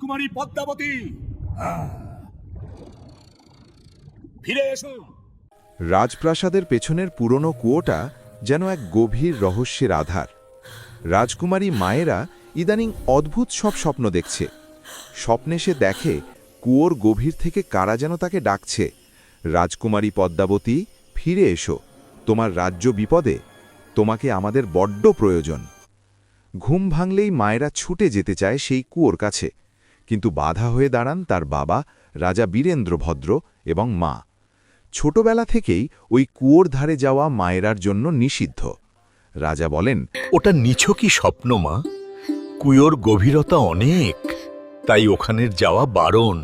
রাজকুমারী পদ্মাবতী, ফিরে এসো। রাজপ্রাসাদের পেছনের পুরনো কুয়োটা যেন এক গভীর রহস্যের আধার। রাজকুমারী মায়েরা ইদানিং অদ্ভুত সব স্বপ্ন দেখছে। স্বপ্নে সে দেখে কুয়োর গভীর থেকে কারা যেন তাকে ডাকছে, রাজকুমারী পদ্মাবতী, ফিরে এসো, তোমার রাজ্য বিপদে, তোমাকে আমাদের বড্ড প্রয়োজন। ঘুম ভাঙলেই মায়েরা ছুটে যেতে চায় সেই কুয়োর কাছে, কিন্তু বাধা হয়ে দাঁড়ান তার বাবা রাজা বীরেন্দ্রভদ্র এবং মা। ছোটবেলা থেকেই ওই কুয়োর ধারে যাওয়া মায়েরার জন্য নিষিদ্ধ। রাজা বলেন, ওটা নিছকই স্বপ্ন মা, কুয়োর গভীরতা অনেক, তাই ওখানের যাওয়া বারণ।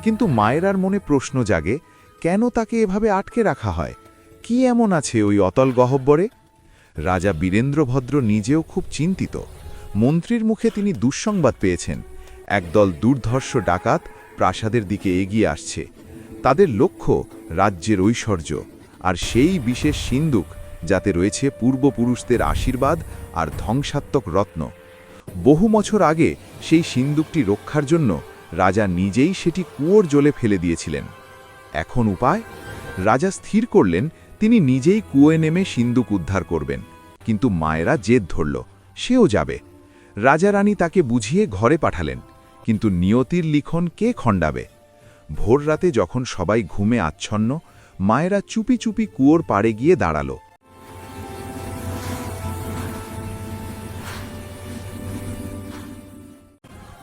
কিন্তু মায়েরার মনে প্রশ্ন জাগে, কেন তাকে এভাবে আটকে রাখা হয়? কি এমন আছে ওই অতল গহ্বরে? রাজা বীরেন্দ্রভদ্র নিজেও খুব চিন্তিত। মন্ত্রীর মুখে তিনি দুঃসংবাদ পেয়েছেন, একদল দুর্ধর্ষ ডাকাত প্রাসাদের দিকে এগিয়ে আসছে। তাদের লক্ষ্য রাজ্যের ঐশ্বর্য, আর সেই বিশেষ সিন্দুক যাতে রয়েছে পূর্বপুরুষদের আশীর্বাদ আর ধ্বংসাত্মক রত্ন। বহু বছর আগে সেই সিন্দুকটি রক্ষার জন্য রাজা নিজেই সেটি কুয়োর জলে ফেলে দিয়েছিলেন। এখন উপায়? রাজা স্থির করলেন তিনি নিজেই কুয়োয় নেমে সিন্দুক উদ্ধার করবেন। কিন্তু মায়েরা জেদ ধরল, সেও যাবে। রাজা রানী তাকে বুঝিয়ে ঘরে পাঠালেন, কিন্তু নিয়তির লিখন কে খণ্ডাবে? ভোর রাতে যখন সবাই ঘুমে আচ্ছন্ন, মায়েরা চুপি চুপি কুয়োর পাড়ে গিয়ে দাঁড়াল।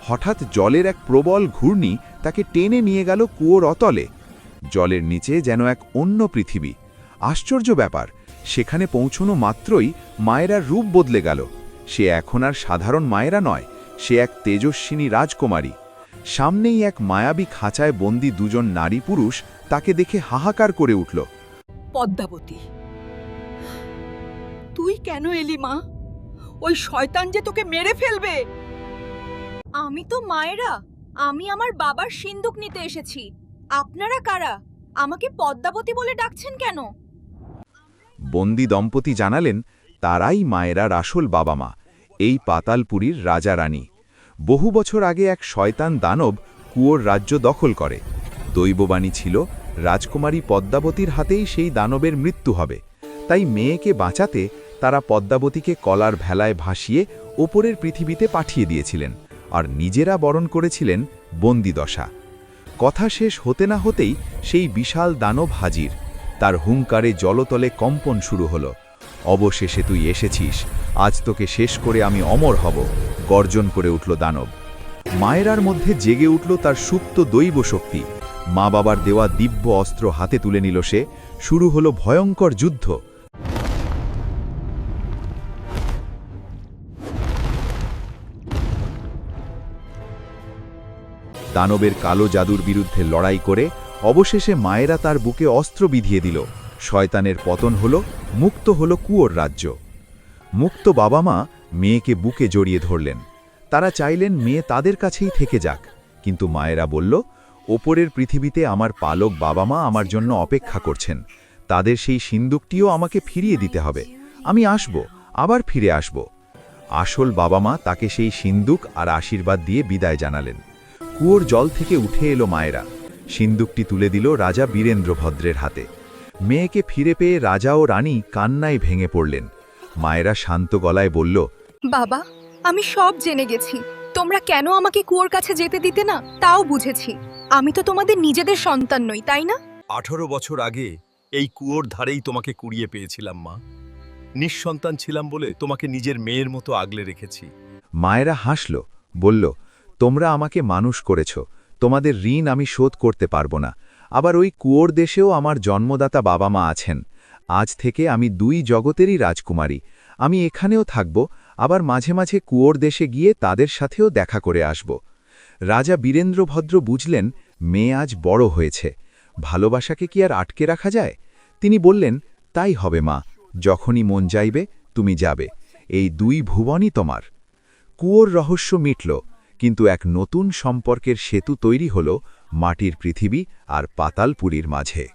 হঠাৎ জলের এক প্রবল ঘূর্ণি তাকে টেনে নিয়ে গেল কুয়োর অতলে। জলের নিচে যেন এক অন্য পৃথিবী। আশ্চর্য ব্যাপার, সেখানে পৌঁছনো মাত্রই মায়েরার রূপ বদলে গেল। সে এখন আর সাধারণ মায়েরা নয়, সে এক তেজস্বিনী রাজকুমারী। সামনেই এক মায়াবী খাঁচায় বন্দী দুজন নারী পুরুষ তাকে দেখে হাহাকার করে উঠল। পদ্মাবতী, তুই কেন এলি মা? ওই শয়তান যে তোকে মেরে ফেলবে। আমি তো মায়েরা, আমি আমার বাবার সিন্দুক নিতে এসেছি। আপনারা কারা? আমাকে পদ্মাবতী বলে ডাকছেন কেন? বন্দী দম্পতি জানালেন তারাই মায়েরার আসল বাবা মা, এই পাতালপুরীর রাজা রানী। বহু বছর আগে এক শয়তান দানব কুয়োর রাজ্য দখল করে। দৈববাণী ছিল রাজকুমারী পদ্মাবতীর হাতেই সেই দানবের মৃত্যু হবে। তাই মেয়েকে বাঁচাতে তারা পদ্মাবতীকে কলার ভেলায় ভাসিয়ে ওপরের পৃথিবীতে পাঠিয়ে দিয়েছিলেন, আর নিজেরা বরণ করেছিলেন বন্দিদশা। কথা শেষ হতে না হতেই সেই বিশাল দানব হাজির। তার হুঙ্কারে জলতলে কম্পন শুরু হলো। অবশেষে তুই এসেছিস, আজ তোকে শেষ করে আমি অমর হব, গর্জন করে উঠল দানব। মায়েরার মধ্যে জেগে উঠল তার সুপ্ত দৈব শক্তি। মা বাবার দেওয়া দিব্য অস্ত্র হাতে তুলে নিল সে। শুরু হলো ভয়ঙ্কর যুদ্ধ। দানবের কালো জাদুর বিরুদ্ধে লড়াই করে অবশেষে মায়েরা তার বুকে অস্ত্র বিধিয়ে দিল। শয়তানের পতন হল, মুক্ত হল কুয়োর রাজ্য। মুক্ত বাবা মা মেয়েকে বুকে জড়িয়ে ধরলেন। তারা চাইলেন মেয়ে তাদের কাছেই থেকে যাক, কিন্তু মায়েরা বলল, ওপরের পৃথিবীতে আমার পালক বাবা মা আমার জন্য অপেক্ষা করছেন। তাদের সেই সিন্দুকটিও আমাকে ফিরিয়ে দিতে হবে। আমি আসব, আবার ফিরে আসব। আসল বাবা মা তাকে সেই সিন্দুক আর আশীর্বাদ দিয়ে বিদায় জানালেন। কুয়োর জল থেকে উঠে এলো মায়েরা। সিন্দুকটি তুলে দিল রাজা বীরেন্দ্রভদ্রের হাতে। মেয়েকে ফিরে পেয়ে রাজা ও রানী কান্নায় ভেঙে পড়লেন। মায়েরা শান্ত গলায় বলল, বাবা, আমি সব জেনে গেছি। তোমরা কেন আমাকে কুয়োর কাছে যেতে দিতে না তাও বুঝেছি। আমি তো তোমাদের নিজেদের সন্তান নই, তাই না? 18 বছর আগে এই কুয়োর ধারেই তোমাকে কুড়িয়ে পেয়েছিলাম মা। নিঃসন্তান ছিলাম বলে তোমাকে নিজের মেয়ের মতো আগলে রেখেছি। মায়েরা হাসল, বলল, তোমরা আমাকে মানুষ করেছ, তোমাদের ঋণ আমি শোধ করতে পারবো না। আবার ওই কুয়োর দেশেও আমার জন্মদাতা বাবা মা আছেন। আজ থেকে আমি দুই জগতেরই রাজকুমারী। আমি এখানেও থাকব, আবার মাঝে মাঝে কুয়োর দেশে গিয়ে তাদের সাথেও দেখা করে আসব। রাজা বীরেন্দ্রভদ্র বুঝলেন মেয়ে আজ বড় হয়েছে, ভালোবাসাকে কি আর আটকে রাখা যায়? তিনি বললেন, তাই হবে মা, যখনই মন চাইবে তুমি যাবে, এই দুই ভুবনই তোমার। কুয়োর রহস্য মিটল, কিন্তু এক নতুন সম্পর্কের সেতু তৈরি হল মাটির পৃথিবী আর পাতালপুরীর মাঝে।